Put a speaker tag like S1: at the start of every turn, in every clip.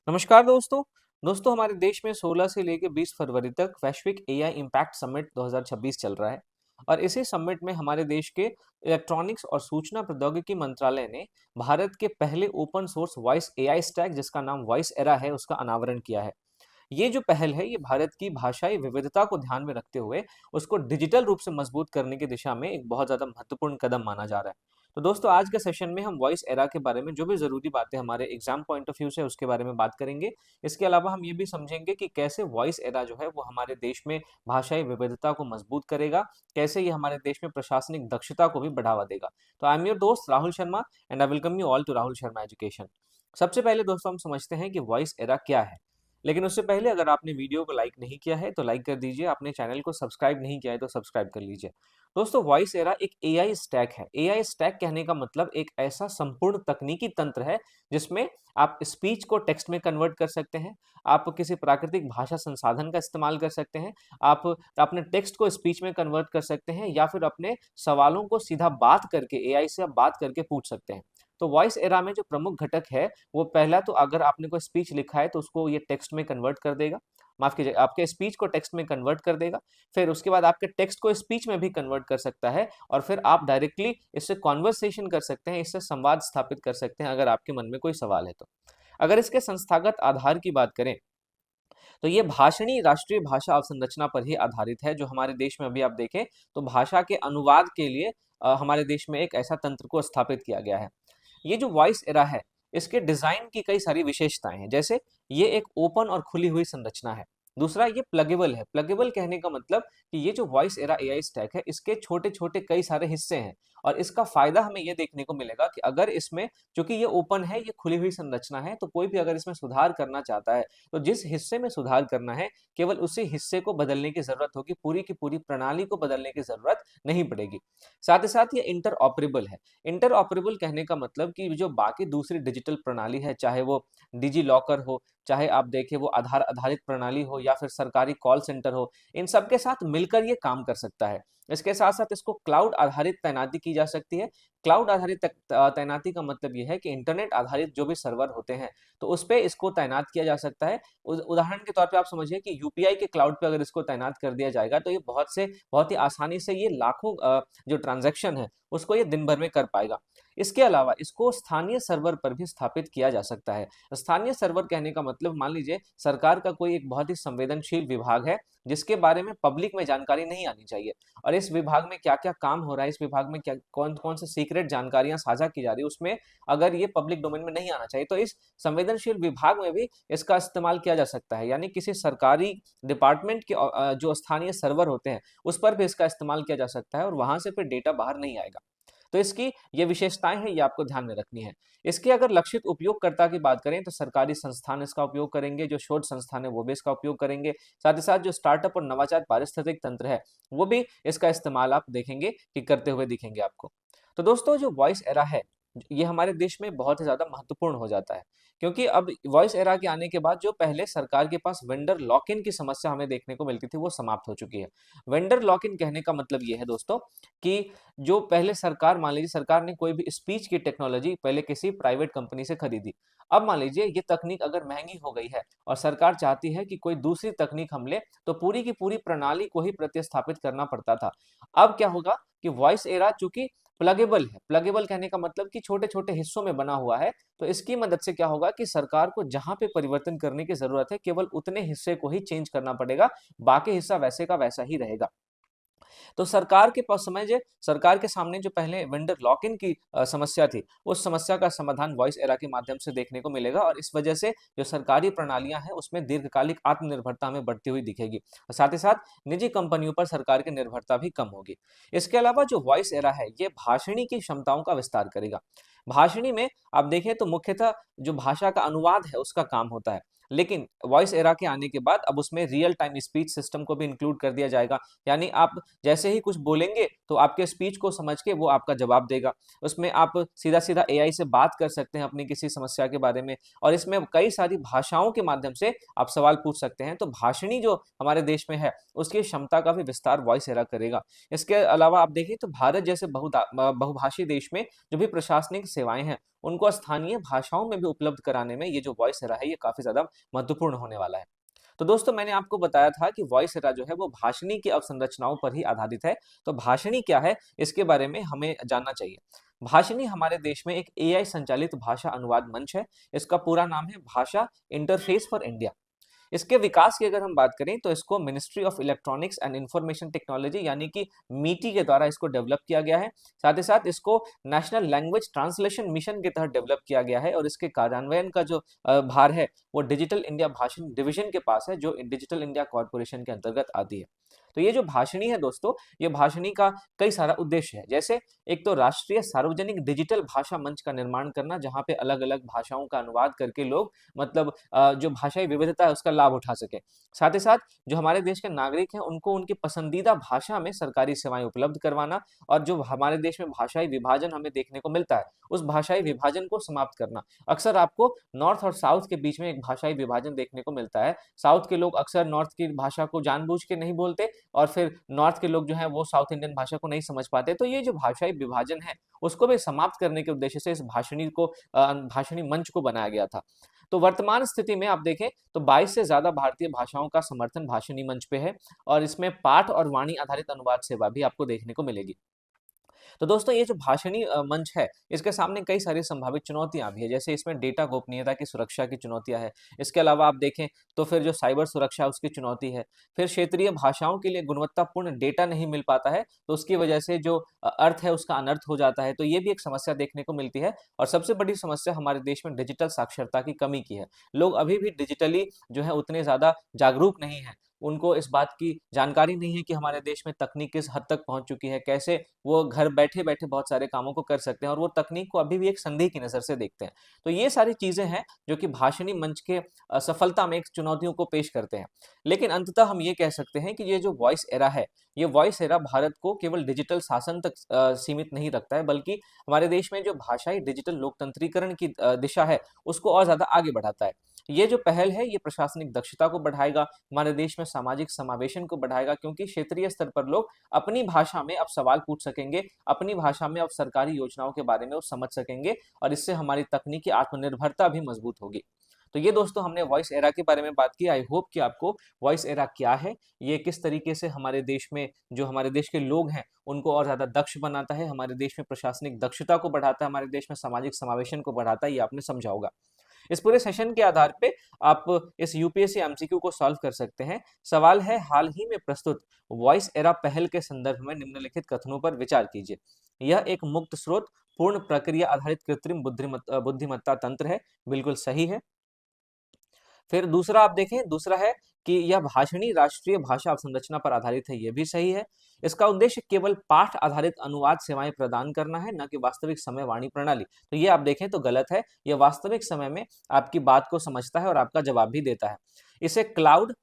S1: नमस्कार दोस्तों। हमारे देश में 16 से लेकर 20 फरवरी तक वैश्विक एआई इम्पैक्ट समिट 2026 चल रहा है और इसी समिट में हमारे देश के इलेक्ट्रॉनिक्स और सूचना प्रौद्योगिकी मंत्रालय ने भारत के पहले open source voice AI stack जिसका नाम वॉइस एरा है उसका अनावरण किया है। ये जो पहल है ये भारत की भाषाई विविधता को ध्यान में रखते हुए उसको डिजिटल रूप से मजबूत करने की दिशा में एक बहुत ज्यादा महत्वपूर्ण कदम माना जा रहा है। तो दोस्तों आज के सेशन में हम वॉइस एरा के बारे में जो भी जरूरी बातें हमारे एग्जाम पॉइंट ऑफ व्यू से उसके बारे में बात करेंगे। इसके अलावा हम ये भी समझेंगे कि कैसे वॉइस एरा जो है वो हमारे देश में भाषाई विविधता को मजबूत करेगा, कैसे ये हमारे देश में प्रशासनिक दक्षता को भी बढ़ावा देगा। तो आई एम योर दोस्त Rahul Sharma and I welcome you all to Rahul Sharma education. सबसे पहले दोस्तों हम समझते हैं कि वॉइस एरा क्या है। लेकिन उससे पहले अगर आपने वीडियो को लाइक नहीं किया है तो लाइक कर दीजिए, आपने चैनल को सब्सक्राइब नहीं किया है तो सब्सक्राइब कर लीजिए। दोस्तों वॉइस एरा एक एआई स्टैक है। एआई स्टैक कहने का मतलब एक ऐसा संपूर्ण तकनीकी तंत्र है जिसमें आप स्पीच को टेक्स्ट में कन्वर्ट कर सकते हैं, आप किसी प्राकृतिक भाषा संसाधन का इस्तेमाल कर सकते हैं, आप अपने टेक्स्ट को स्पीच में कन्वर्ट कर सकते हैं या फिर अपने सवालों को सीधा बात करके एआई से आप बात करके पूछ सकते हैं। तो वॉइस एरा में जो प्रमुख घटक है वो पहला तो अगर आपने कोई स्पीच लिखा है तो उसको ये टेक्स्ट में कन्वर्ट कर देगा, माफ कीजिए आपके स्पीच को टेक्स्ट में कन्वर्ट कर देगा। फिर उसके बाद आपके टेक्स्ट को स्पीच में भी कन्वर्ट कर सकता है और फिर आप डायरेक्टली इससे कॉन्वर्सेशन कर सकते हैं, इससे संवाद स्थापित कर सकते हैं अगर आपके मन में कोई सवाल है तो। अगर इसके संस्थागत आधार की बात करें तो ये भाषणी राष्ट्रीय भाषा अवसंरचना पर ही आधारित है। जो हमारे देश में अभी आप देखें तो भाषा के अनुवाद के लिए हमारे देश में एक ऐसा तंत्र को स्थापित किया गया है। ये जो वॉइस एरा है इसके डिजाइन की कई सारी विशेषताएं हैं, जैसे ये एक ओपन और खुली हुई संरचना है। दूसरा ये प्लगेबल है। प्लगेबल कहने का मतलब कि ये जो वॉइस एरा एआई स्टैक है इसके छोटे छोटे कई सारे हिस्से हैं और इसका फायदा हमें ये देखने को मिलेगा कि अगर इसमें, चूंकि ये ओपन है, ये खुली हुई संरचना है, तो कोई भी अगर इसमें सुधार करना चाहता है तो जिस हिस्से में सुधार करना है केवल उसी हिस्से को बदलने की जरूरत होगी, पूरी की पूरी प्रणाली को बदलने की जरूरत नहीं पड़ेगी। साथ ही साथ ये इंटर ऑपरेबल है। इंटर ऑपरेबल कहने का मतलब कि जो बाकी दूसरी डिजिटल प्रणाली है, चाहे वो डिजी लॉकर हो, चाहे आप देखें वो आधार आधारित प्रणाली हो या फिर सरकारी कॉल सेंटर हो, इन सब के साथ मिलकर ये काम कर सकता है। इसके साथ साथ इसको क्लाउड आधारित तैनाती की जा सकती है। क्लाउड आधारित तैनाती का मतलब ये है कि इंटरनेट आधारित जो भी सर्वर होते हैं तो उस पे इसको तैनात किया जा सकता है। उदाहरण के तौर पे आप समझिए कि यूपीआई के क्लाउड पे अगर इसको तैनात कर दिया जाएगा तो ये बहुत ही आसानी से ये लाखों जो ट्रांजैक्शन है उसको ये दिन भर में कर पाएगा। इसके अलावा इसको स्थानीय सर्वर पर भी स्थापित किया जा सकता है। स्थानीय सर्वर कहने का मतलब, मान लीजिए सरकार का कोई एक बहुत ही संवेदनशील विभाग है जिसके बारे में पब्लिक में जानकारी नहीं आनी चाहिए और इस विभाग में क्या क्या काम हो रहा है, इस विभाग में क्या कौन कौन से सीक्रेट जानकारियां साझा की जा रही है, उसमें अगर ये पब्लिक डोमेन में नहीं आना चाहिए तो इस संवेदनशील विभाग में भी इसका इस्तेमाल किया जा सकता है। यानी किसी सरकारी डिपार्टमेंट के जो स्थानीय सर्वर होते हैं उस पर भी इसका इस्तेमाल किया जा सकता है और वहां से फिर डेटा बाहर नहीं आएगा। तो इसकी ये विशेषताएं हैं, ये आपको ध्यान में रखनी है। इसके अगर लक्षित उपयोगकर्ता की बात करें तो सरकारी संस्थान इसका उपयोग करेंगे, जो शोध संस्थान है वो भी इसका उपयोग करेंगे। साथ ही साथ जो स्टार्टअप और नवाचार पारिस्थितिक तंत्र है वो भी इसका इस्तेमाल आप देखेंगे कि करते हुए दिखेंगे आपको। तो दोस्तों जो वॉइस एरा है ये हमारे देश में बहुत ही ज्यादा महत्वपूर्ण हो जाता है, क्योंकि अब वॉइस एरा के आने के बाद जो पहले सरकार के पास वेंडर लॉक इन की समस्या हमें देखने को मिलती थी वो समाप्त हो चुकी है। वेंडर लॉक इन कहने का मतलब ये है दोस्तों कि जो पहले सरकार, मान लीजिए सरकार ने कोई भी स्पीच की टेक्नोलॉजी पहले किसी प्राइवेट कंपनी से खरीदी। अब मान लीजिए ये तकनीक अगर महंगी हो गई है और सरकार चाहती है कि कोई दूसरी तकनीक हम ले, तो पूरी की पूरी प्रणाली को ही प्रतिस्थापित करना पड़ता था। अब क्या होगा कि वॉइस एरा चूंकि प्लगेबल है, प्लगेबल कहने का मतलब कि छोटे छोटे हिस्सों में बना हुआ है, तो इसकी मदद से क्या होगा कि सरकार को जहां पे परिवर्तन करने की जरूरत है केवल उतने हिस्से को ही चेंज करना पड़ेगा, बाकी हिस्सा वैसे का वैसा ही रहेगा। तो सरकार के पास समझिए, सरकार के सामने जो पहले वेंडर लॉक इन की समस्या थी उस समस्या का समाधान वॉइस एरा के माध्यम से देखने को मिलेगा और इस वजह से जो सरकारी प्रणालियां हैं उसमें दीर्घकालिक आत्मनिर्भरता में बढ़ती हुई दिखेगी और साथ ही साथ निजी कंपनियों पर सरकार की निर्भरता भी कम होगी। इसके अलावा जो वॉइस एरा है ये भाषणी की क्षमताओं का विस्तार करेगा। भाषणी में आप देखें तो मुख्यतः जो भाषा का अनुवाद है उसका काम होता है, लेकिन वॉइस एरा के आने के बाद अब उसमें रियल टाइम स्पीच सिस्टम को भी इंक्लूड कर दिया जाएगा। यानी आप जैसे ही कुछ बोलेंगे तो आपके स्पीच को समझ के वो आपका जवाब देगा। उसमें आप सीधा सीधा एआई से बात कर सकते हैं अपनी किसी समस्या के बारे में और इसमें कई सारी भाषाओं के माध्यम से आप सवाल पूछ सकते हैं। तो भाषणी जो हमारे देश में है उसकी क्षमता का भी विस्तार वॉइस एरा करेगा। इसके अलावा आप देखिए तो भारत जैसे बहुभाषी देश में जो भी प्रशासनिक सेवाएं हैं उनको स्थानीय भाषाओं में भी उपलब्ध कराने में ये जो वॉइस एरा है ये काफी ज्यादा महत्वपूर्ण होने वाला है। तो दोस्तों मैंने आपको बताया था कि वॉइस एरा जो है वो भाषणी की अवसंरचनाओं पर ही आधारित है। तो भाषणी क्या है इसके बारे में हमें जानना चाहिए। भाषणी हमारे देश में एक एआई संचालित भाषा अनुवाद मंच है। इसका पूरा नाम है भाषा इंटरफेस फॉर इंडिया। इसके विकास की अगर हम बात करें तो इसको ministry of electronics and information technology यानी कि मीटी के द्वारा इसको डेवलप किया गया है। साथ ही साथ इसको नेशनल लैंग्वेज ट्रांसलेशन मिशन के तहत डेवलप किया गया है और इसके कार्यान्वयन का जो भार है वो डिजिटल इंडिया भाषण डिवीजन के पास है, जो डिजिटल इंडिया कॉर्पोरेशन के अंतर्गत आती है। तो ये जो भाषणी है दोस्तों, ये भाषणी का कई सारा उद्देश्य है। जैसे एक तो राष्ट्रीय सार्वजनिक डिजिटल भाषा मंच का निर्माण करना, जहाँ पे अलग अलग भाषाओं का अनुवाद करके लोग मतलब जो भाषाई विविधता है उसका लाभ उठा सके। साथ ही साथ जो हमारे देश के नागरिक हैं उनको उनकी पसंदीदा भाषा में सरकारी सेवाएं उपलब्ध करवाना, और जो हमारे देश में भाषाई विभाजन हमें देखने को मिलता है उस भाषाई विभाजन को समाप्त करना। अक्सर आपको नॉर्थ और साउथ के बीच में एक भाषाई विभाजन देखने को मिलता है। साउथ के लोग अक्सर नॉर्थ की भाषा को जानबूझ के नहीं बोलते और फिर नॉर्थ के लोग जो हैं वो साउथ इंडियन भाषा को नहीं समझ पाते। तो ये जो भाषाई विभाजन है उसको भी समाप्त करने के उद्देश्य से इस भाषणी मंच को बनाया गया था। तो वर्तमान स्थिति में आप देखें तो 22 से ज्यादा भारतीय भाषाओं का समर्थन भाषणी मंच पे है और इसमें पाठ और वाणी आधारित अनुवाद सेवा भी आपको देखने को मिलेगी। तो दोस्तों ये जो भाषणी मंच है इसके सामने कई सारी संभावित चुनौतियां भी है। जैसे इसमें डेटा गोपनीयता की सुरक्षा की चुनौतियां है। इसके अलावा आप देखें तो फिर जो साइबर सुरक्षा उसकी चुनौती है। फिर क्षेत्रीय भाषाओं के लिए गुणवत्तापूर्ण डेटा नहीं मिल पाता है, तो उसकी वजह से जो अर्थ है उसका अनर्थ हो जाता है। तो ये भी एक समस्या देखने को मिलती है। और सबसे बड़ी समस्या हमारे देश में डिजिटल साक्षरता की कमी की है। लोग अभी भी डिजिटली जो है उतने ज्यादा जागरूक नहीं है। उनको इस बात की जानकारी नहीं है कि हमारे देश में तकनीक किस हद तक पहुंच चुकी है, कैसे वो घर बैठे-बैठे बहुत सारे कामों को कर सकते हैं और वो तकनीक को अभी भी एक संदेह की नज़र से देखते हैं। तो ये सारी चीज़ें हैं जो कि भाषणी मंच के सफलता में एक चुनौतियों को पेश करते हैं। लेकिन अंततः हम ये कह सकते हैं कि ये जो वॉइस एरा है, ये वॉइस एरा भारत को केवल डिजिटल शासन तक सीमित नहीं रखता है, बल्कि हमारे देश में जो भाषाई डिजिटल लोकतंत्रीकरण की दिशा है, उसको और ज़्यादा आगे बढ़ाता है। ये जो पहल है ये प्रशासनिक दक्षता को बढ़ाएगा, हमारे देश में सामाजिक समावेशन को बढ़ाएगा, क्योंकि क्षेत्रीय स्तर पर लोग अपनी भाषा में अब सवाल पूछ सकेंगे, अपनी भाषा में अब सरकारी योजनाओं के बारे में वो समझ सकेंगे और इससे हमारी तकनीकी आत्मनिर्भरता भी मजबूत होगी। तो ये दोस्तों हमने वॉइस एरा के बारे में बात की। आई होप कि आपको वॉइस एरा क्या है, ये किस तरीके से हमारे देश में जो हमारे देश के लोग हैं उनको और ज़्यादा दक्ष बनाता है, हमारे देश में प्रशासनिक दक्षता को बढ़ाता है, हमारे देश में सामाजिक समावेशन को बढ़ाता है, ये आपने समझा होगा। इस पूरे सेशन के आधार पे आप इस यूपीएससी एमसीक्यू को सॉल्व कर सकते हैं। सवाल है, हाल ही में प्रस्तुत वॉइस एरा पहल के संदर्भ में निम्नलिखित कथनों पर विचार कीजिए। यह एक मुक्त स्रोत पूर्ण प्रक्रिया आधारित कृत्रिम बुद्धिमत्ता तंत्र है, बिल्कुल सही है। फिर दूसरा आप देखें, दूसरा है कि यह भाषणी राष्ट्रीय भाषा अवसंरचना पर आधारित है, यह भी सही है। इसका उद्देश्य केवल पाठ आधारित अनुवाद सेवाएं प्रदान करना है, न कि वास्तविक समय वाणी प्रणाली। तो ये आप देखें तो गलत है, यह वास्तविक समय में आपकी बात को समझता है और आपका जवाब भी देता है। इसे क्लाउड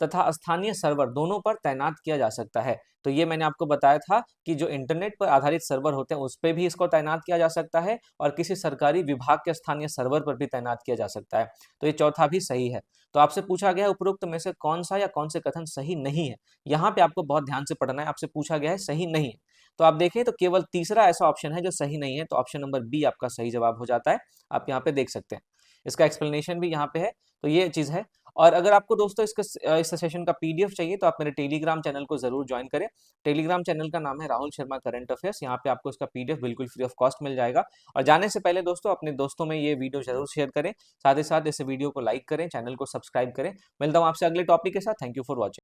S1: तथा स्थानीय सर्वर दोनों पर तैनात किया जा सकता है। तो ये मैंने आपको बताया था कि जो इंटरनेट पर आधारित सर्वर होते हैं उस पे भी इसको तैनात किया जा सकता है और किसी सरकारी विभाग के स्थानीय सर्वर पर भी तैनात किया जा सकता है। तो ये चौथा भी सही है। तो आपसे पूछा गया है उपरोक्त में से कौन सा या कौन से कथन सही नहीं है। यहाँ पे आपको बहुत ध्यान से पढ़ना है। आपसे पूछा गया है सही नहीं है, तो आप देखें तो केवल तीसरा ऐसा ऑप्शन है जो सही नहीं है, तो ऑप्शन नंबर बी आपका सही जवाब हो जाता है। आप यहाँ पे देख सकते हैं, इसका एक्सप्लेनेशन भी यहाँ पे है। तो ये चीज़ है। और अगर आपको दोस्तों इस सेशन का पीडीएफ चाहिए तो आप मेरे टेलीग्राम चैनल को जरूर ज्वाइन करें। टेलीग्राम चैनल का नाम है राहुल शर्मा करंट अफेयर्स। यहाँ पे आपको इसका पीडीएफ बिल्कुल फ्री ऑफ कॉस्ट मिल जाएगा। और जाने से पहले दोस्तों अपने दोस्तों में ये वीडियो जरूर शेयर करें, साथ ही साथ इस वीडियो को लाइक करें, चैनल को सब्सक्राइब करें। मिलता हूँ आपसे अगले टॉपिक के साथ। Thank you for watching.